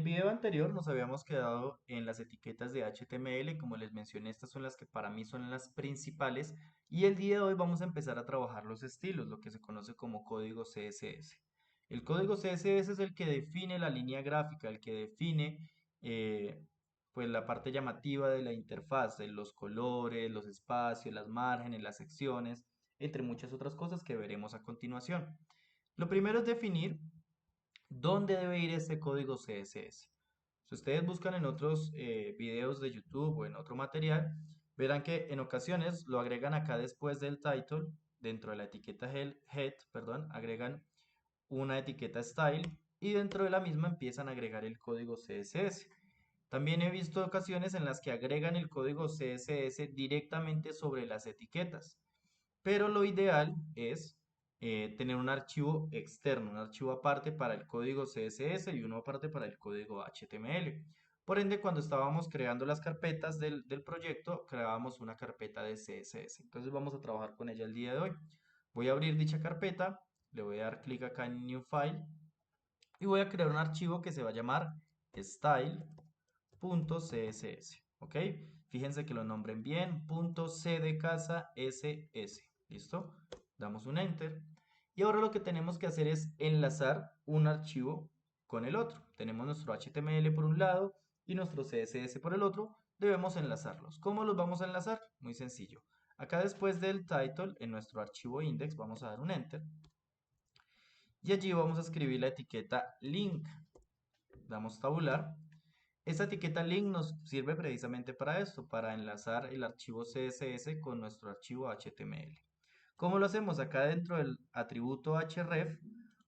video anterior nos habíamos quedado en las etiquetas de HTML, como les mencioné, estas son las que para mí son las principales, y el día de hoy vamos a empezar a trabajar los estilos, lo que se conoce como código CSS. El código CSS es el que define la línea gráfica, el que define pues la parte llamativa de la interfaz, de los colores, los espacios, las márgenes, las secciones, entre muchas otras cosas que veremos a continuación. Lo primero es definir ¿dónde debe ir este código CSS? Si ustedes buscan en otros videos de YouTube o en otro material, verán que en ocasiones lo agregan acá después del title, dentro de la etiqueta head, perdón, agregan una etiqueta style y dentro de la misma empiezan a agregar el código CSS. También he visto ocasiones en las que agregan el código CSS directamente sobre las etiquetas. Pero lo ideal es tener un archivo externo, un archivo aparte para el código CSS y uno aparte para el código HTML. Por ende, cuando estábamos creando las carpetas del proyecto, creábamos una carpeta de CSS. Entonces vamos a trabajar con ella el día de hoy. Voy a abrir dicha carpeta, le voy a dar clic acá en New File y voy a crear un archivo que se va a llamar style.css. ¿Ok? Fíjense que lo nombren bien, punto C de casa SS. ¿Listo? Damos un enter. Y ahora lo que tenemos que hacer es enlazar un archivo con el otro. Tenemos nuestro HTML por un lado y nuestro CSS por el otro. Debemos enlazarlos. ¿Cómo los vamos a enlazar? Muy sencillo. Acá después del title, en nuestro archivo index, vamos a dar un enter. Y allí vamos a escribir la etiqueta link. Damos tabular. Esta etiqueta link nos sirve precisamente para esto, para enlazar el archivo CSS con nuestro archivo HTML. ¿Cómo lo hacemos? Acá dentro del atributo href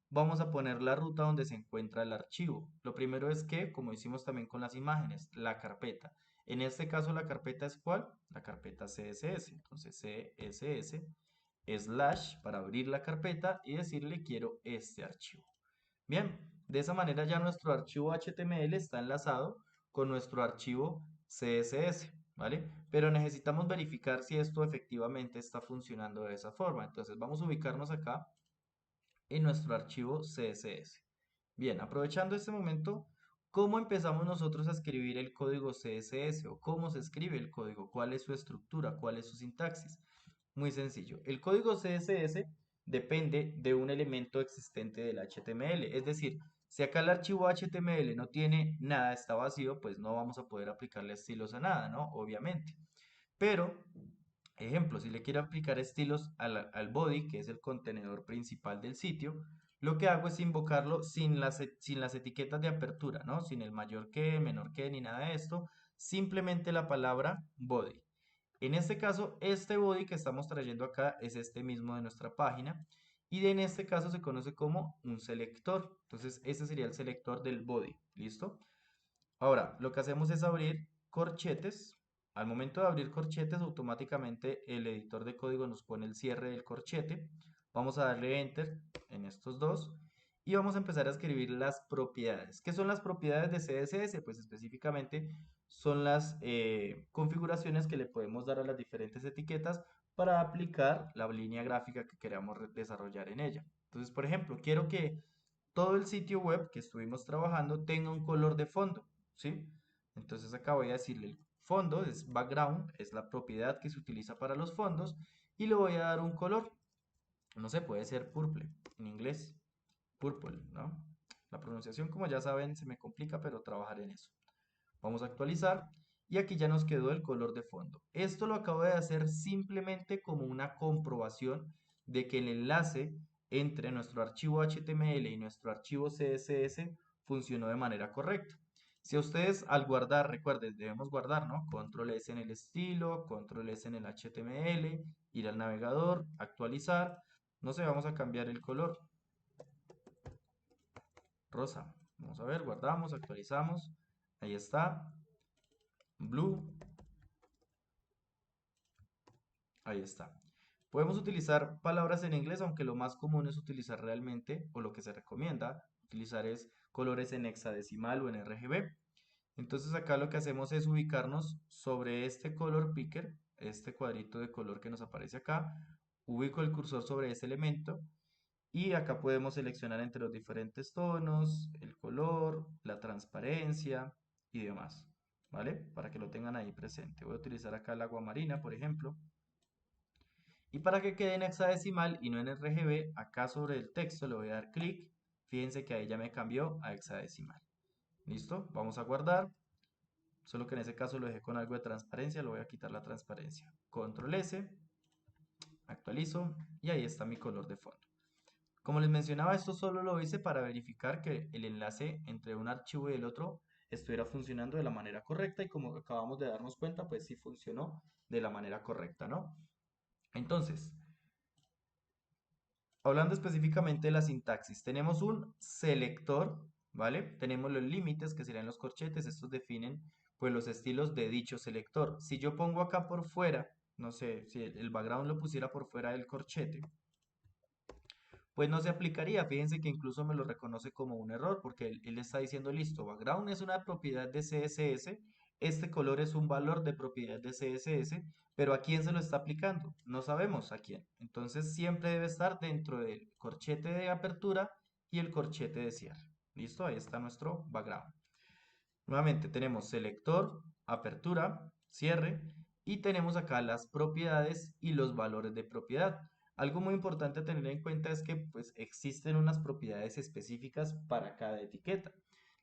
vamos a poner la ruta donde se encuentra el archivo. Lo primero es que, como hicimos también con las imágenes, la carpeta. En este caso la carpeta es ¿cuál? La carpeta CSS. Entonces CSS slash para abrir la carpeta y decirle quiero este archivo. Bien, de esa manera ya nuestro archivo HTML está enlazado con nuestro archivo CSS, ¿vale? Pero necesitamos verificar si esto efectivamente está funcionando de esa forma. Entonces vamos a ubicarnos acá en nuestro archivo CSS. Bien, aprovechando este momento, ¿cómo empezamos nosotros a escribir el código CSS o cómo se escribe el código? ¿Cuál es su estructura? ¿Cuál es su sintaxis? Muy sencillo. El código CSS depende de un elemento existente del HTML. Es decir, si acá el archivo HTML no tiene nada, está vacío, pues no vamos a poder aplicarle estilos a nada, ¿no? Obviamente. Pero, ejemplo, si le quiero aplicar estilos al body, que es el contenedor principal del sitio, lo que hago es invocarlo sin las etiquetas de apertura, ¿no? Sin el mayor que, menor que, ni nada de esto. Simplemente la palabra body. En este caso, este body que estamos trayendo acá es este mismo de nuestra página y en este caso se conoce como un selector. Entonces, este sería el selector del body. ¿Listo? Ahora, lo que hacemos es abrir corchetes. Al momento de abrir corchetes, automáticamente el editor de código nos pone el cierre del corchete. Vamos a darle Enter en estos dos y vamos a empezar a escribir las propiedades. ¿Qué son las propiedades de CSS? Pues específicamente son las configuraciones que le podemos dar a las diferentes etiquetas para aplicar la línea gráfica que queramos desarrollar en ella. Entonces, por ejemplo, quiero que todo el sitio web que estuvimos trabajando tenga un color de fondo. ¿Sí? Entonces acá voy a decirle el fondo, es background, es la propiedad que se utiliza para los fondos, y le voy a dar un color. No sé, puede ser purple en inglés, purple, ¿no? La pronunciación, como ya saben, se me complica, pero trabajaré en eso. Vamos a actualizar y aquí ya nos quedó el color de fondo. Esto lo acabo de hacer simplemente como una comprobación de que el enlace entre nuestro archivo HTML y nuestro archivo CSS funcionó de manera correcta. Si a ustedes al guardar, recuerden, debemos guardar, ¿no? Control S en el estilo, control S en el HTML, ir al navegador, actualizar. No sé, vamos a cambiar el color. Rosa. Vamos a ver, guardamos, actualizamos. Ahí está. Blue. Ahí está. Podemos utilizar palabras en inglés, aunque lo más común es utilizar realmente, o lo que se recomienda, utilizar es colores en hexadecimal o en RGB. Entonces acá lo que hacemos es ubicarnos sobre este color picker, este cuadrito de color que nos aparece acá, ubico el cursor sobre este elemento Y acá podemos seleccionar entre los diferentes tonos, el color, la transparencia y demás, ¿vale? Para que lo tengan ahí presente. Voy a utilizar acá el agua marina, por ejemplo. Y para que quede en hexadecimal y no en RGB, acá sobre el texto le voy a dar clic. Fíjense que ahí ya me cambió a hexadecimal. ¿Listo? Vamos a guardar. Solo que en ese caso lo dejé con algo de transparencia, lo voy a quitar la transparencia. Control S, actualizo y ahí está mi color de fondo. Como les mencionaba, esto solo lo hice para verificar que el enlace entre un archivo y el otro estuviera funcionando de la manera correcta y como acabamos de darnos cuenta, pues sí funcionó de la manera correcta, ¿no? Entonces, hablando específicamente de la sintaxis, tenemos un selector, ¿vale? Tenemos los límites que serían los corchetes, estos definen pues los estilos de dicho selector. Si yo pongo acá por fuera, no sé, si el background lo pusiera por fuera del corchete, pues no se aplicaría. Fíjense que incluso me lo reconoce como un error porque él está diciendo, listo, background es una propiedad de CSS, este color es un valor de propiedad de CSS, pero ¿a quién se lo está aplicando? No sabemos a quién. Entonces siempre debe estar dentro del corchete de apertura y el corchete de cierre. ¿Listo? Ahí está nuestro background. Nuevamente tenemos selector, apertura, cierre y tenemos acá las propiedades y los valores de propiedad. Algo muy importante a tener en cuenta es que pues, existen unas propiedades específicas para cada etiqueta.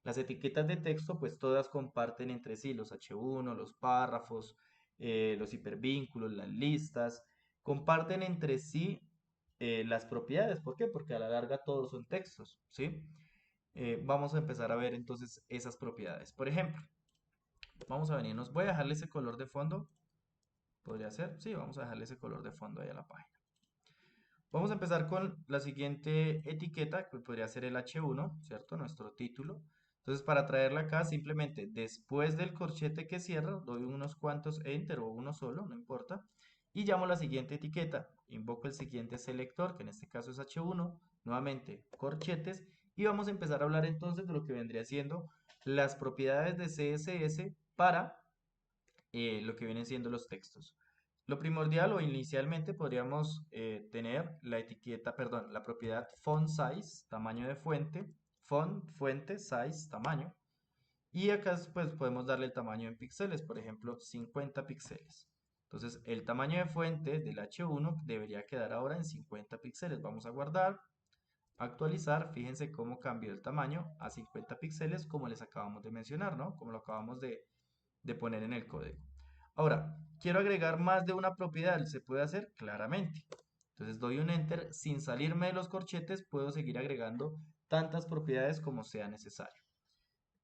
Las etiquetas de texto pues todas comparten entre sí los H1, los párrafos, los hipervínculos, las listas, comparten entre sí las propiedades. ¿Por qué? Porque a la larga todos son textos, ¿sí? Vamos a empezar a ver entonces esas propiedades. Por ejemplo, vamos a venirnos, voy a dejarle ese color de fondo. ¿Podría ser? Sí, vamos a dejarle ese color de fondo ahí a la página. Vamos a empezar con la siguiente etiqueta, que podría ser el H1, ¿cierto? Nuestro título. Entonces, para traerla acá, simplemente después del corchete que cierra, doy unos cuantos enter o uno solo, no importa. Y llamo la siguiente etiqueta. Invoco el siguiente selector, que en este caso es H1. Nuevamente, corchetes. Y vamos a empezar a hablar entonces de lo que vendría siendo las propiedades de CSS para lo que vienen siendo los textos. Lo primordial o inicialmente podríamos tener la etiqueta, perdón, la propiedad font size, tamaño de fuente, font, fuente, size, tamaño. Y acá pues podemos darle el tamaño en píxeles, por ejemplo, 50 píxeles. Entonces el tamaño de fuente del H1 debería quedar ahora en 50 píxeles. Vamos a guardar, actualizar, fíjense cómo cambió el tamaño a 50 píxeles como les acabamos de mencionar, ¿no? Como lo acabamos de poner en el código. Ahora, quiero agregar más de una propiedad, ¿se puede hacer? Claramente. Entonces doy un enter, sin salirme de los corchetes, puedo seguir agregando tantas propiedades como sea necesario.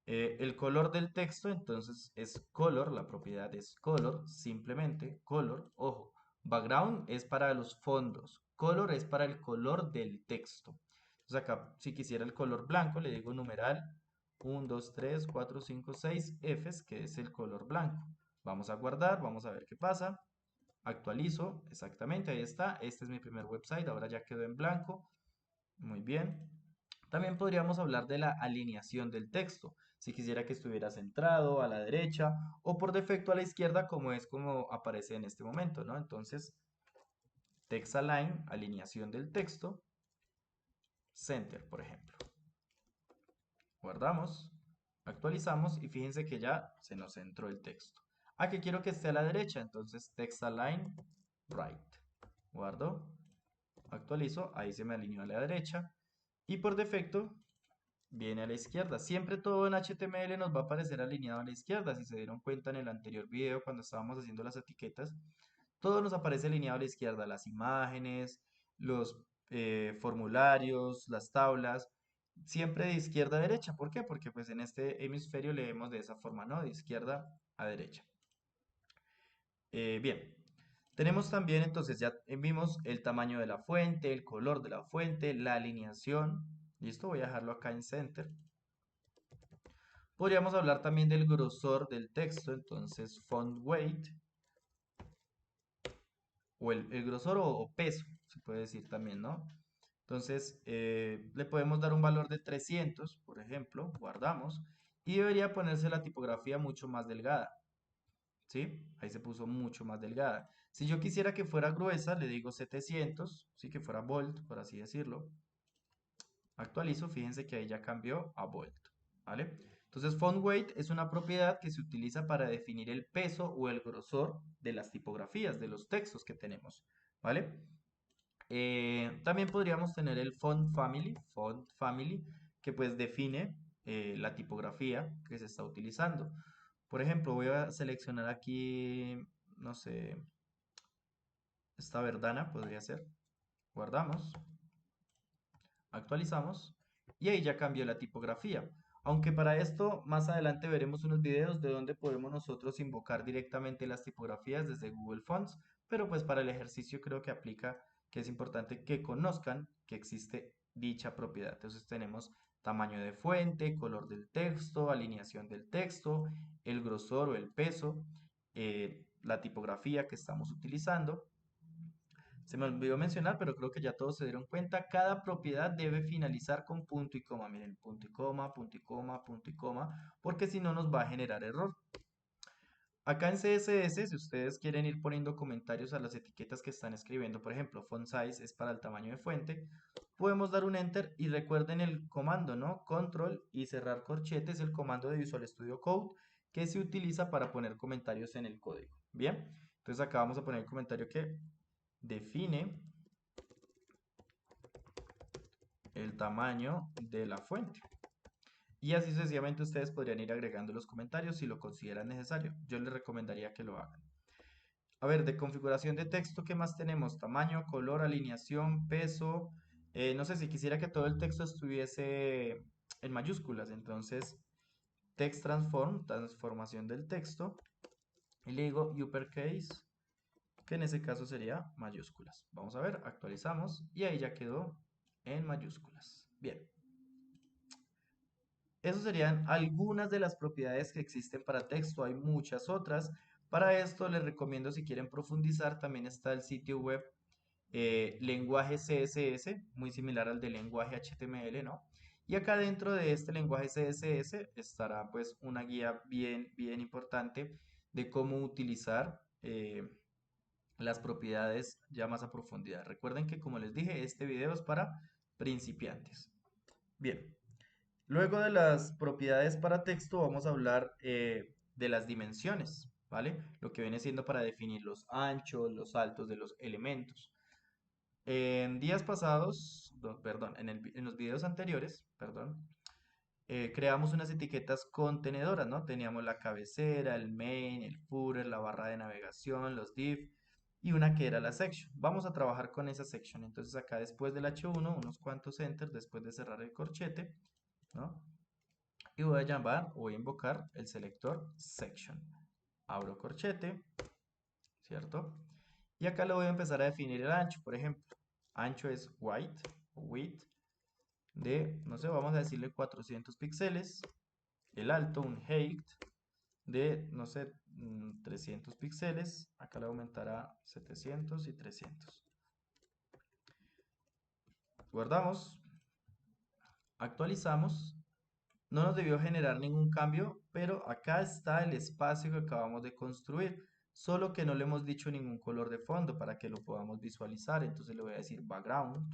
El color del texto, entonces, es color, la propiedad es color, simplemente color. Ojo, background es para los fondos, color es para el color del texto. Entonces acá, si quisiera el color blanco, le digo numeral 1, 2, 3, 4, 5, 6 Fs, que es el color blanco. Vamos a guardar, vamos a ver qué pasa. Actualizo, exactamente, ahí está. Este es mi primer website, ahora ya quedó en blanco. Muy bien. También podríamos hablar de la alineación del texto. Si quisiera que estuviera centrado a la derecha o por defecto a la izquierda, como es como aparece en este momento, ¿no? Entonces, text align, alineación del texto, center, por ejemplo. Guardamos, actualizamos y fíjense que ya se nos centró el texto. Ah, que quiero que esté a la derecha, entonces text align right. Guardo, actualizo, ahí se me alineó a la derecha. Y por defecto viene a la izquierda. Siempre todo en HTML nos va a aparecer alineado a la izquierda. Si se dieron cuenta en el anterior video cuando estábamos haciendo las etiquetas, todo nos aparece alineado a la izquierda. Las imágenes, los formularios, las tablas, siempre de izquierda a derecha. ¿Por qué? Porque pues en este hemisferio leemos de esa forma, ¿no? De izquierda a derecha. Bien, tenemos también entonces ya vimos el tamaño de la fuente, el color de la fuente, la alineación. Listo, voy a dejarlo acá en center. Podríamos hablar también del grosor del texto, entonces font weight, o el grosor o peso, se puede decir también, ¿no? Entonces, le podemos dar un valor de 300, por ejemplo, guardamos, y debería ponerse la tipografía mucho más delgada, ¿sí? Ahí se puso mucho más delgada. Si yo quisiera que fuera gruesa, le digo 700, sí, que fuera bold, por así decirlo. Actualizo, fíjense que ahí ya cambió a volt, ¿vale? Entonces, font weight es una propiedad que se utiliza para definir el peso o el grosor de las tipografías, de los textos que tenemos, ¿vale? También podríamos tener el font family, que pues define la tipografía que se está utilizando. Por ejemplo, voy a seleccionar aquí, no sé, esta Verdana podría ser. Guardamos, actualizamos y ahí ya cambió la tipografía. Aunque para esto más adelante veremos unos videos de donde podemos nosotros invocar directamente las tipografías desde Google Fonts, pero pues para el ejercicio creo que aplica que es importante que conozcan que existe dicha propiedad. Entonces tenemos tamaño de fuente, color del texto, alineación del texto, el grosor o el peso, la tipografía que estamos utilizando. Se me olvidó mencionar, pero creo que ya todos se dieron cuenta. Cada propiedad debe finalizar con punto y coma. Miren, punto y coma, punto y coma, punto y coma, porque si no nos va a generar error. Acá en CSS, si ustedes quieren ir poniendo comentarios a las etiquetas que están escribiendo, por ejemplo, font size es para el tamaño de fuente, podemos dar un enter y recuerden el comando, ¿no? Control y cerrar corchete es el comando de Visual Studio Code que se utiliza para poner comentarios en el código. Bien, entonces acá vamos a poner el comentario que define el tamaño de la fuente. Y así sucesivamente ustedes podrían ir agregando los comentarios si lo consideran necesario. Yo les recomendaría que lo hagan. A ver, de configuración de texto, ¿qué más tenemos? Tamaño, color, alineación, peso. No sé si quisiera que todo el texto estuviese en mayúsculas. Entonces, text transform, transformación del texto. Y le digo uppercase, que en ese caso sería mayúsculas. Vamos a ver, actualizamos y ahí ya quedó en mayúsculas. Bien. Esas serían algunas de las propiedades que existen para texto. Hay muchas otras. Para esto les recomiendo, si quieren profundizar, también está el sitio web lenguaje CSS, muy similar al de lenguaje HTML, ¿no? Y acá dentro de este lenguaje CSS estará pues una guía bien importante de cómo utilizar las propiedades ya más a profundidad. Recuerden que, como les dije, este video es para principiantes. Bien. Luego de las propiedades para texto, vamos a hablar de las dimensiones, ¿vale? Lo que viene siendo para definir los anchos, los altos de los elementos. En días pasados, perdón, en los videos anteriores, perdón, creamos unas etiquetas contenedoras, ¿no? Teníamos la cabecera, el main, el footer, la barra de navegación, los div y una que era la section. Vamos a trabajar con esa section. Entonces acá después del H1, unos cuantos enter, después de cerrar el corchete, ¿no? Y voy a llamar o voy a invocar el selector section. Abro corchete, ¿cierto? Y acá le voy a empezar a definir el ancho. Por ejemplo, ancho es width de, no sé, vamos a decirle 400 píxeles. El alto, un height de, no sé, 300 píxeles. Acá le voy a aumentar a 700 y 300. Guardamos, actualizamos. No nos debió generar ningún cambio, pero acá está el espacio que acabamos de construir, solo que no le hemos dicho ningún color de fondo para que lo podamos visualizar. Entonces le voy a decir background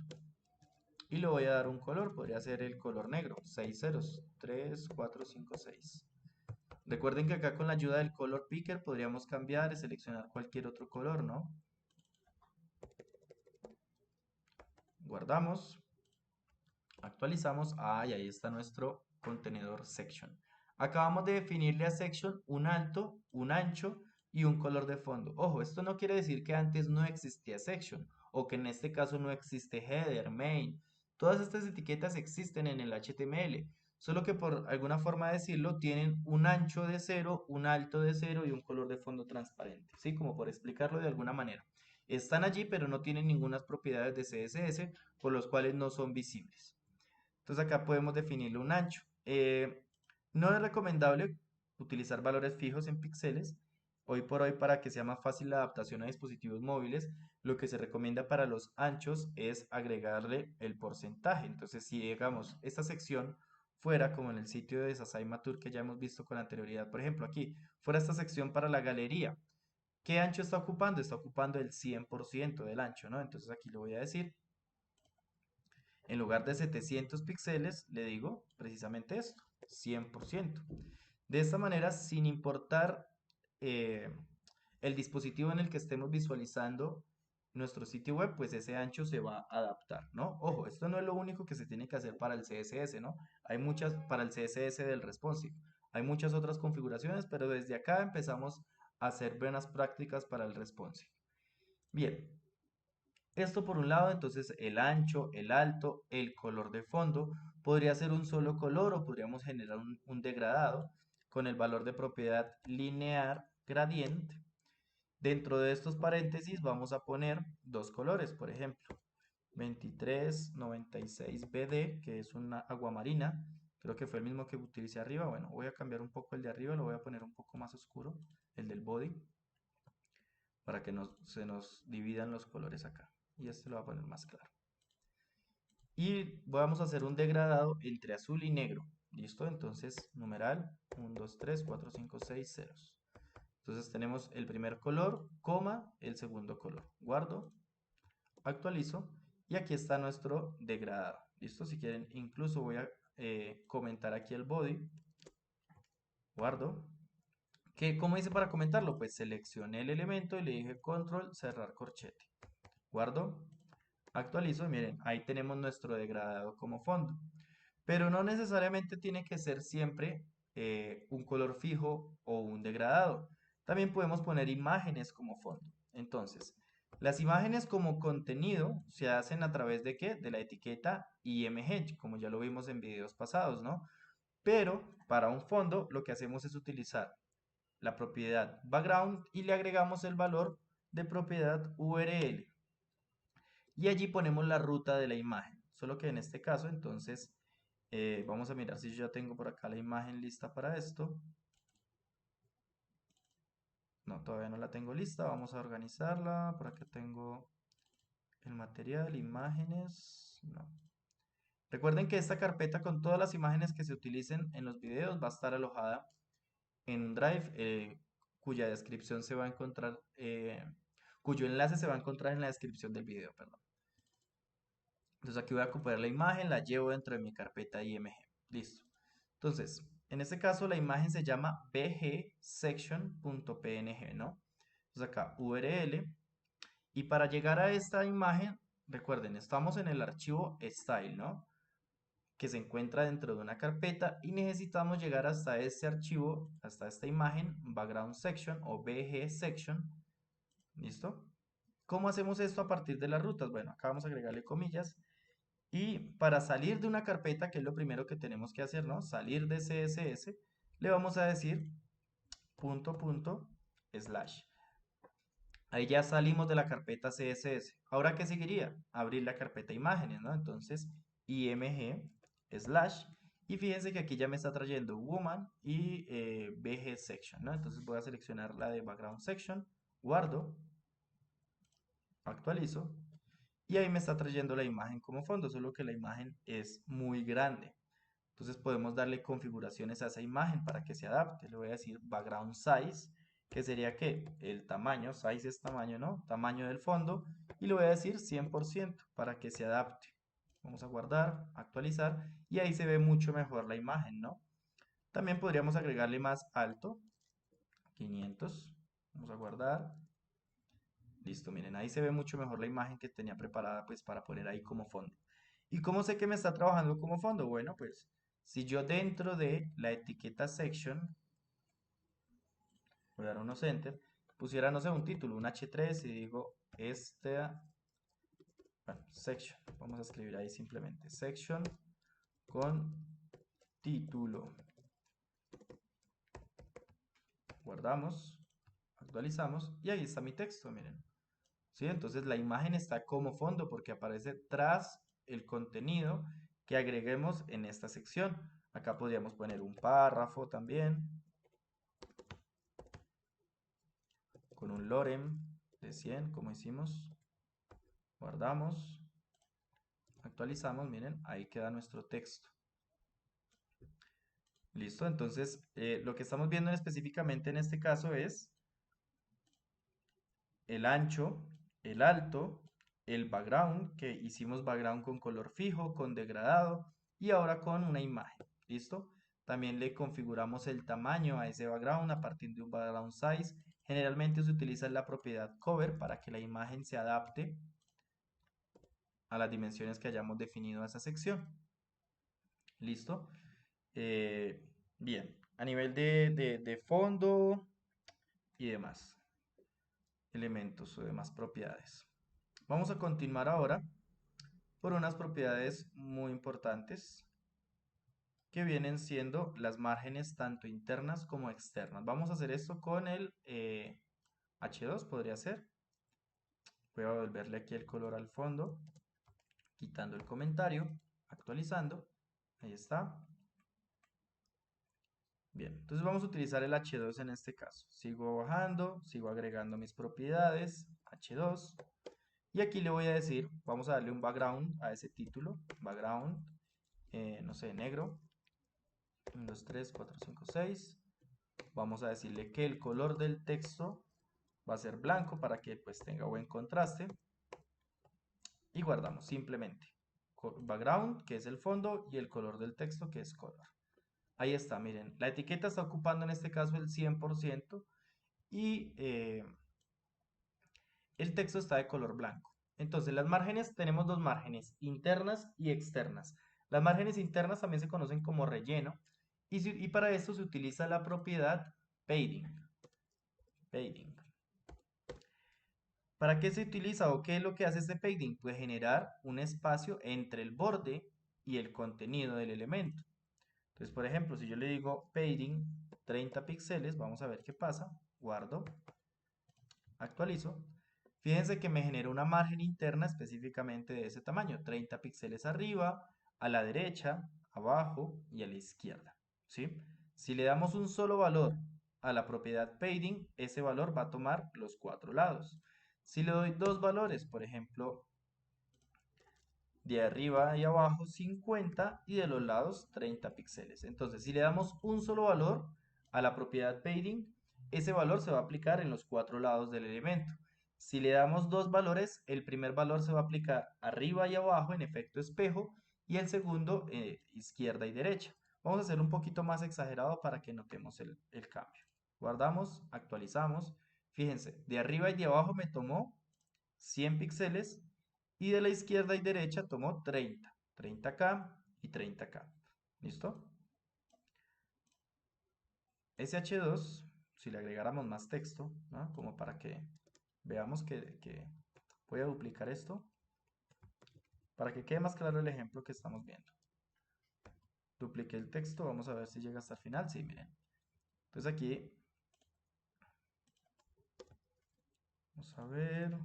y le voy a dar un color, podría ser el color negro, 6 ceros, 3, 4, 5, 6. Recuerden que acá con la ayuda del color picker podríamos cambiar y seleccionar cualquier otro color, ¿no? Guardamos, actualizamos, y ahí está nuestro contenedor section. Acabamos de definirle a section un alto, un ancho y un color de fondo. Ojo, esto no quiere decir que antes no existía section o que en este caso no existe header, main. Todas estas etiquetas existen en el HTML, solo que por alguna forma de decirlo tienen un ancho de 0, un alto de 0 y un color de fondo transparente, ¿sí? Como por explicarlo de alguna manera. Están allí, pero no tienen ninguna propiedades de CSS, por los cuales no son visibles. Entonces acá podemos definirle un ancho. No es recomendable utilizar valores fijos en píxeles. Hoy por hoy, para que sea más fácil la adaptación a dispositivos móviles, lo que se recomienda para los anchos es agregarle el porcentaje. Entonces, si digamos esta sección fuera como en el sitio de Sasai Matur que ya hemos visto con anterioridad, por ejemplo, aquí fuera esta sección para la galería, ¿qué ancho está ocupando? Está ocupando el 100% del ancho, ¿no? Entonces aquí lo voy a decir En lugar de 700 píxeles, le digo precisamente esto, 100%. De esta manera, sin importar eh, el dispositivo en el que estemos visualizando nuestro sitio web, pues ese ancho se va a adaptar, ¿no? Ojo, esto no es lo único que se tiene que hacer para el CSS, ¿no? Hay muchas, para el CSS del responsive, hay muchas otras configuraciones, pero desde acá empezamos a hacer buenas prácticas para el responsive. Bien, esto por un lado, entonces el ancho, el alto, el color de fondo, podría ser un solo color o podríamos generar un degradado con el valor de propiedad linear gradient. Dentro de estos paréntesis vamos a poner dos colores, por ejemplo, 2396 BD, que es una aguamarina, creo que fue el mismo que utilicé arriba. Bueno, voy a cambiar un poco el de arriba, lo voy a poner un poco más oscuro, el del body, para que se nos dividan los colores acá. Y este lo voy a poner más claro. Y vamos a hacer un degradado entre azul y negro. ¿Listo? Entonces, numeral 1, 2, 3, 4, 5, 6 ceros. Entonces tenemos el primer color, coma, el segundo color. Guardo, actualizo y aquí está nuestro degradado. ¿Listo? Si quieren, incluso voy a comentar aquí el body. Guardo. ¿Cómo hice para comentarlo? Pues seleccioné el elemento y le dije control, cerrar corchete. Guardo, actualizo y miren, ahí tenemos nuestro degradado como fondo. Pero no necesariamente tiene que ser siempre un color fijo o un degradado. También podemos poner imágenes como fondo. Entonces, las imágenes como contenido se hacen a través de ¿qué? De la etiqueta img, como ya lo vimos en videos pasados, ¿no? Pero para un fondo lo que hacemos es utilizar la propiedad background y le agregamos el valor de propiedad URL. Y allí ponemos la ruta de la imagen. Solo que en este caso, entonces, vamos a mirar si yo ya tengo por acá la imagen lista para esto. No, todavía no la tengo lista. Vamos a organizarla. Por acá tengo el material, imágenes. No. Recuerden que esta carpeta con todas las imágenes que se utilicen en los videos va a estar alojada en un drive cuya descripción se va a encontrar, cuyo enlace se va a encontrar en la descripción del video, perdón. Entonces aquí voy a copiar la imagen, la llevo dentro de mi carpeta IMG. Listo. Entonces, en este caso la imagen se llama bgsection.png, ¿no? Entonces acá URL. Y para llegar a esta imagen, recuerden, estamos en el archivo style, ¿no? Que se encuentra dentro de una carpeta y necesitamos llegar hasta este archivo, hasta esta imagen, background section o bgsection. ¿Listo? ¿Cómo hacemos esto a partir de las rutas? Bueno, acá vamos a agregarle comillas. Y para salir de una carpeta, que es lo primero que tenemos que hacer, ¿no? Salir de CSS, le vamos a decir punto punto slash. Ahí ya salimos de la carpeta CSS. Ahora, ¿qué seguiría? Abrir la carpeta imágenes, ¿no? Entonces, img slash. Y fíjense que aquí ya me está trayendo woman y bg section, ¿no? Entonces voy a seleccionar la de background section, guardo, actualizo. Y ahí me está trayendo la imagen como fondo, solo que la imagen es muy grande. Entonces podemos darle configuraciones a esa imagen para que se adapte. Le voy a decir background size, que sería que el tamaño, size es tamaño, ¿no? Tamaño del fondo. Y le voy a decir 100% para que se adapte. Vamos a guardar, actualizar y ahí se ve mucho mejor la imagen, ¿no? También podríamos agregarle más alto, 500. Vamos a guardar. Listo, miren, ahí se ve mucho mejor la imagen que tenía preparada pues para poner ahí como fondo. ¿Y cómo sé que me está trabajando como fondo? Bueno, pues si yo dentro de la etiqueta section, voy a dar unos enter, pusiera, no sé, un título, un H3 y digo, bueno, section, vamos a escribir ahí simplemente, section con título. Guardamos, actualizamos y ahí está mi texto, miren. ¿Sí? Entonces la imagen está como fondo porque aparece tras el contenido que agreguemos en esta sección. Acá podríamos poner un párrafo también con un lorem de 100 como hicimos. Guardamos, actualizamos, miren, ahí queda nuestro texto. Listo, entonces lo que estamos viendo específicamente en este caso es el ancho, el alto, el color de fondo. Listo, entonces la imagen está como fondo porque aparece tras el contenido que agreguemos en esta sección. Acá podríamos poner un párrafo también con un lorem de 100 como hicimos. Guardamos, actualizamos, miren, ahí queda nuestro texto. Listo, entonces lo que estamos viendo específicamente en este caso es el background, que hicimos background con color fijo, con degradado y ahora con una imagen. ¿Listo? También le configuramos el tamaño a ese background a partir de un background size. Generalmente se utiliza la propiedad cover para que la imagen se adapte a las dimensiones que hayamos definido a esa sección. ¿Listo? Eh, bien, a nivel de fondo y demás elementos o demás propiedades. Vamos a continuar ahora por unas propiedades muy importantes que vienen siendo las márgenes tanto internas como externas. Vamos a hacer esto con el H2, podría ser. Voy a volverle aquí el color al fondo, quitando el comentario, actualizando. Ahí está. Bien, entonces vamos a utilizar el H2 en este caso. Sigo bajando, sigo agregando mis propiedades, H2. Y aquí le voy a decir, vamos a darle un background a ese título, background, no sé, negro. 1, 2, 3, 4, 5, 6. Vamos a decirle que el color del texto va a ser blanco para que pues tenga buen contraste. Y guardamos simplemente background, que es el fondo, y el color del texto, que es color. Ahí está, miren, la etiqueta está ocupando en este caso el 100% y el texto está de color blanco. Entonces, las márgenes, tenemos dos márgenes, internas y externas. Las márgenes internas también se conocen como relleno y para esto se utiliza la propiedad padding. Padding. ¿Para qué se utiliza o qué es lo que hace este padding? Pues generar un espacio entre el borde y el contenido del elemento. Entonces, por ejemplo, si yo le digo padding 30 píxeles, vamos a ver qué pasa. Guardo, actualizo. Fíjense que me genera una margen interna específicamente de ese tamaño, 30 píxeles arriba, a la derecha, abajo y a la izquierda, ¿sí? Si le damos un solo valor a la propiedad padding, ese valor va a tomar los cuatro lados. Si le doy dos valores, por ejemplo, de arriba y abajo 50 y de los lados 30 píxeles. Entonces, si le damos un solo valor a la propiedad padding, ese valor se va a aplicar en los cuatro lados del elemento. Si le damos dos valores, el primer valor se va a aplicar arriba y abajo en efecto espejo y el segundo izquierda y derecha. Vamos a hacer un poquito más exagerado para que notemos el cambio. Guardamos, actualizamos. Fíjense, de arriba y de abajo me tomó 100 píxeles y de la izquierda y derecha tomó 30K y 30K. ¿Listo? SH2, si le agregáramos más texto, ¿no? Como para que veamos que voy a duplicar esto, para que quede más claro el ejemplo que estamos viendo. Dupliqué el texto, vamos a ver si llega hasta el final. Sí, miren. Entonces aquí, vamos a ver.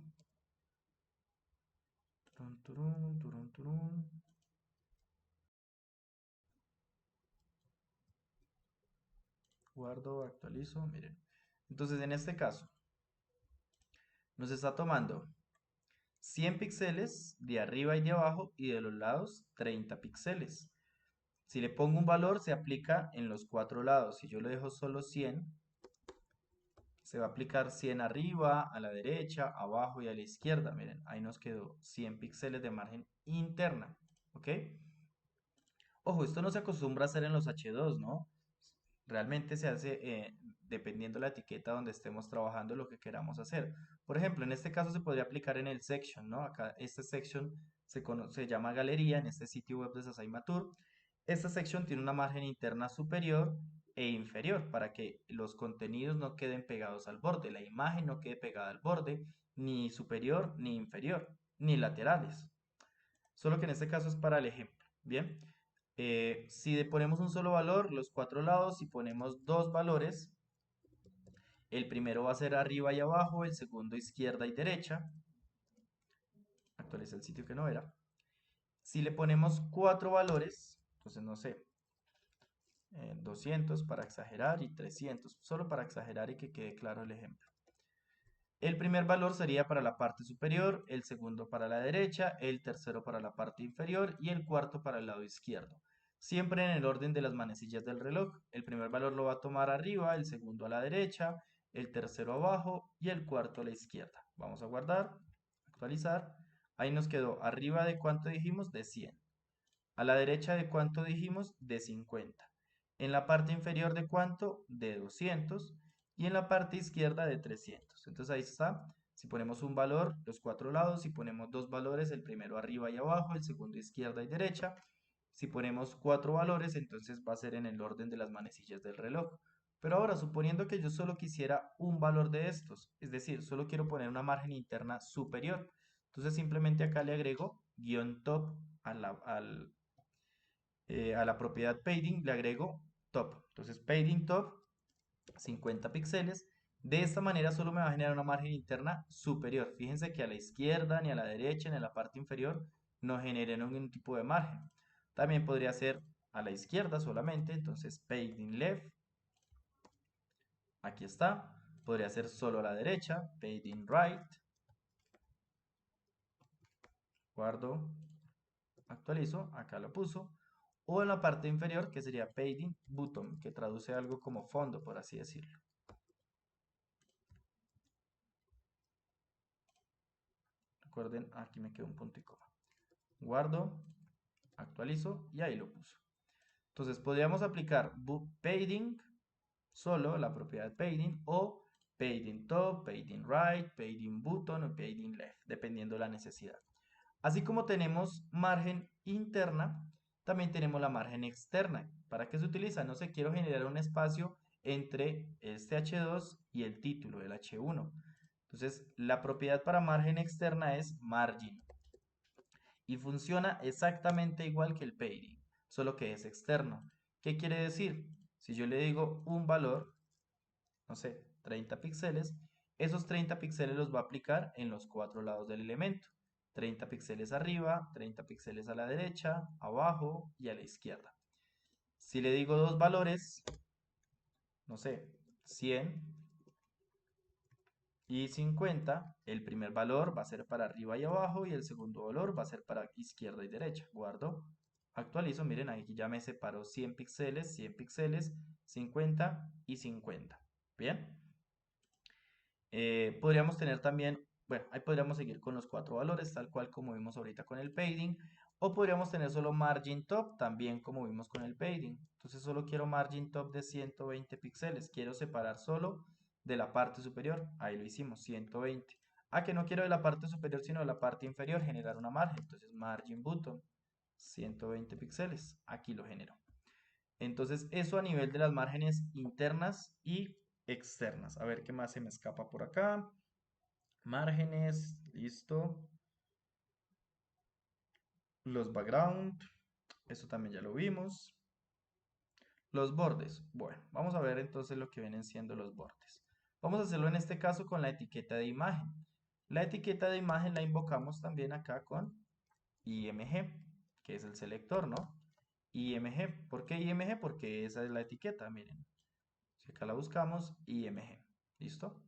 Turun, turun, turun, turun. Guardo, actualizo, miren. Entonces en este caso, nos está tomando 100 píxeles de arriba y de abajo y de los lados 30 píxeles. Si le pongo un valor se aplica en los cuatro lados. Si yo le dejo solo 100, se va a aplicar 100 arriba, a la derecha, abajo y a la izquierda. Miren, ahí nos quedó 100 píxeles de margen interna. ¿Ok? Ojo, esto no se acostumbra a hacer en los H2, ¿no? Realmente se hace dependiendo la etiqueta donde estemos trabajando lo que queramos hacer. Por ejemplo, en este caso se podría aplicar en el section, ¿no? Acá este section se llama galería en este sitio web de Sasaimatur. Esta section tiene una margen interna superior e inferior para que los contenidos no queden pegados al borde, la imagen no quede pegada al borde, ni superior ni inferior, ni laterales. Solo que en este caso es para el ejemplo. Bien. Si le ponemos un solo valor, los cuatro lados, si ponemos dos valores, el primero va a ser arriba y abajo, el segundo izquierda y derecha. Actualicé el sitio que no era. Si le ponemos cuatro valores, entonces no sé, 200 para exagerar y 300, solo para exagerar y que quede claro el ejemplo. El primer valor sería para la parte superior, el segundo para la derecha, el tercero para la parte inferior y el cuarto para el lado izquierdo. Siempre en el orden de las manecillas del reloj. El primer valor lo va a tomar arriba, el segundo a la derecha, el tercero abajo y el cuarto a la izquierda. Vamos a guardar, actualizar. Ahí nos quedó arriba de cuánto dijimos, de 100. A la derecha de cuánto dijimos, de 50. En la parte inferior de cuánto, de 200. Y en la parte izquierda de 300. Entonces ahí está. Si ponemos un valor, los cuatro lados. Si ponemos dos valores, el primero arriba y abajo, el segundo izquierda y derecha. Si ponemos cuatro valores, entonces va a ser en el orden de las manecillas del reloj. Pero ahora, suponiendo que yo solo quisiera un valor de estos, es decir, solo quiero poner una margen interna superior, entonces simplemente acá le agrego guión top a la propiedad padding, le agrego top. Entonces padding top 50 píxeles. De esta manera solo me va a generar una margen interna superior. Fíjense que a la izquierda, ni a la derecha, ni a la parte inferior no genere ningún tipo de margen. También podría ser a la izquierda solamente, entonces padding left, aquí está. Podría ser solo a la derecha, padding right, guardo, actualizo, acá lo puso. O en la parte inferior, que sería padding bottom, que traduce algo como fondo, por así decirlo. Recuerden, aquí me quedó un punto y coma. Guardo, actualizo y ahí lo puso. Entonces podríamos aplicar padding, solo la propiedad padding, o padding top, padding right, padding button o padding left, dependiendo de la necesidad. Así como tenemos margen interna, también tenemos la margen externa. ¿Para qué se utiliza? No sé, quiero generar un espacio entre este H2 y el título, el H1. Entonces, la propiedad para margen externa es margin y funciona exactamente igual que el padding, solo que es externo. ¿Qué quiere decir? Si yo le digo un valor, no sé, 30 píxeles, esos 30 píxeles los va a aplicar en los cuatro lados del elemento. 30 píxeles arriba, 30 píxeles a la derecha, abajo y a la izquierda. Si le digo dos valores, no sé, 100 y 50, el primer valor va a ser para arriba y abajo y el segundo valor va a ser para izquierda y derecha. Guardo, actualizo, miren, aquí ya me separó 100 píxeles, 100 píxeles, 50 y 50. Bien. Podríamos tener también, bueno, ahí podríamos seguir con los cuatro valores, tal cual como vimos ahorita con el padding, o podríamos tener solo margin top, también como vimos con el padding. Entonces solo quiero margin top de 120 píxeles, quiero separar solo de la parte superior, ahí lo hicimos, 120. Ah, que no quiero de la parte superior, sino de la parte inferior, generar una margen, entonces margin button, 120 píxeles, aquí lo genero. Entonces, eso a nivel de las márgenes internas y externas. A ver qué más se me escapa por acá. Márgenes, listo. Los background, eso también ya lo vimos. Los bordes, bueno, vamos a ver entonces lo que vienen siendo los bordes. Vamos a hacerlo en este caso con la etiqueta de imagen. La etiqueta de imagen la invocamos también acá con IMG, que es el selector, ¿no? IMG, ¿por qué IMG? Porque esa es la etiqueta, miren. Si acá la buscamos, IMG. ¿Listo?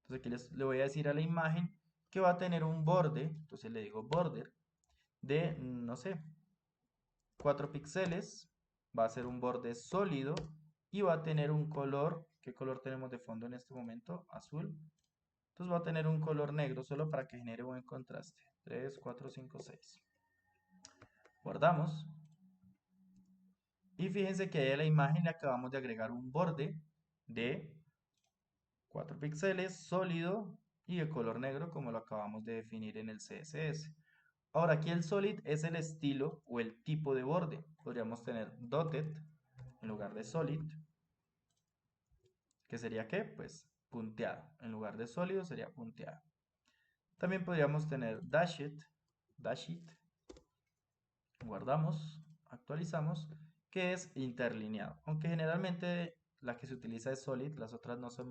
Entonces aquí le voy a decir a la imagen que va a tener un borde. Entonces le digo border de, no sé, 4 píxeles. Va a ser un borde sólido y va a tener un color. ¿Qué color tenemos de fondo en este momento? Azul. Entonces va a tener un color negro solo para que genere buen contraste. 3, 4, 5, 6. Guardamos. Y fíjense que ahí a la imagen le acabamos de agregar un borde de 4 píxeles, sólido y de color negro como lo acabamos de definir en el CSS. Ahora aquí el solid es el estilo o el tipo de borde. Podríamos tener dotted en lugar de solid, que sería ¿qué? Pues punteado. En lugar de sólido sería punteado. También podríamos tener dashed, guardamos, actualizamos, que es interlineado. Aunque generalmente la que se utiliza es solid, las otras no son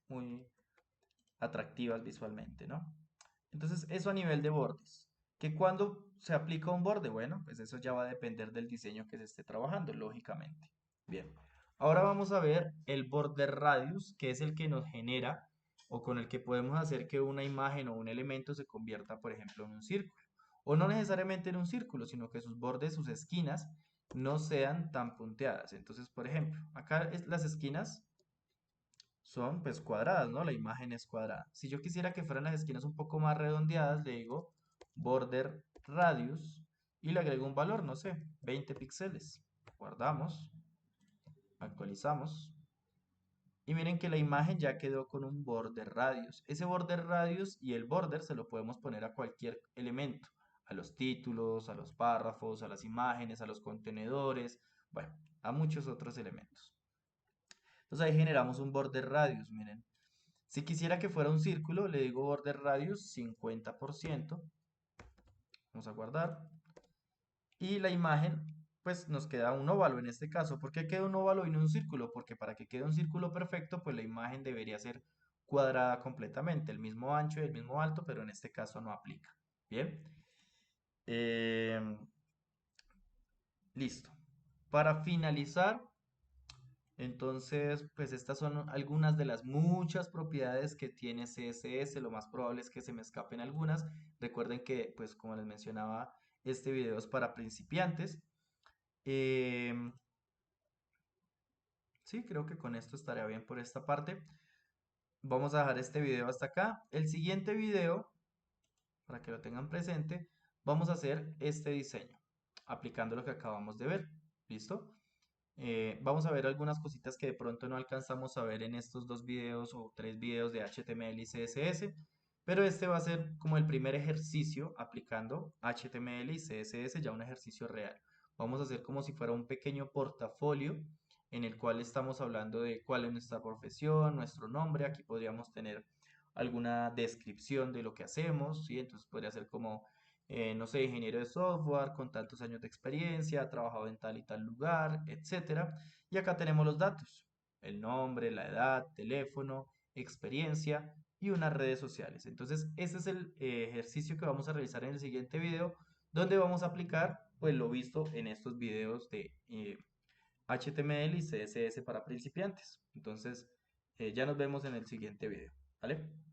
muy atractivas visualmente, ¿no? Entonces, eso a nivel de bordes. ¿Que cuando se aplica un borde? Bueno, pues eso ya va a depender del diseño que se esté trabajando, lógicamente. Bien, ahora vamos a ver el border radius, que es el que nos genera o con el que podemos hacer que una imagen o un elemento se convierta, por ejemplo, en un círculo. O no necesariamente en un círculo, sino que sus bordes, sus esquinas, no sean tan punteadas. Entonces, por ejemplo, acá las esquinas son pues cuadradas, ¿no? La imagen es cuadrada. Si yo quisiera que fueran las esquinas un poco más redondeadas, le digo border radius y le agrego un valor, no sé, 20 píxeles. Guardamos, actualizamos. Y miren que la imagen ya quedó con un border radius. Ese border radius y el border se lo podemos poner a cualquier elemento. A los títulos, a los párrafos, a las imágenes, a los contenedores, bueno, a muchos otros elementos. Entonces ahí generamos un border radius, miren. Si quisiera que fuera un círculo, le digo border radius 50%. Vamos a guardar. Y la imagen, pues nos queda un óvalo en este caso. ¿Por qué queda un óvalo y no un círculo? Porque para que quede un círculo perfecto, pues la imagen debería ser cuadrada completamente, el mismo ancho y el mismo alto, pero en este caso no aplica. Bien. Em, Listo. Para finalizar, entonces, pues estas son algunas de las muchas propiedades que tiene CSS. Lo más probable es que se me escapen algunas. Recuerden que, pues como les mencionaba, este video es para principiantes. Em, sí, creo que con esto estaría bien por esta parte. Vamos a dejar este video hasta acá. El siguiente video, para que lo tengan presente, vamos a hacer este diseño, aplicando lo que acabamos de ver. ¿Listo? Vamos a ver algunas cositas que de pronto no alcanzamos a ver en estos dos videos o tres videos de HTML y CSS, pero este va a ser como el primer ejercicio aplicando HTML y CSS, ya un ejercicio real. Vamos a hacer como si fuera un pequeño portafolio en el cual estamos hablando de cuál es nuestra profesión, nuestro nombre. Aquí podríamos tener alguna descripción de lo que hacemos, ¿sí? Entonces podría ser como no sé, ingeniero de software con tantos años de experiencia, ha trabajado en tal y tal lugar, etcétera. Y acá tenemos los datos, el nombre, la edad, teléfono, experiencia y unas redes sociales. Entonces, ese es el ejercicio que vamos a realizar en el siguiente video, donde vamos a aplicar pues lo visto en estos videos de HTML y CSS para principiantes. Entonces, ya nos vemos en el siguiente video, ¿vale?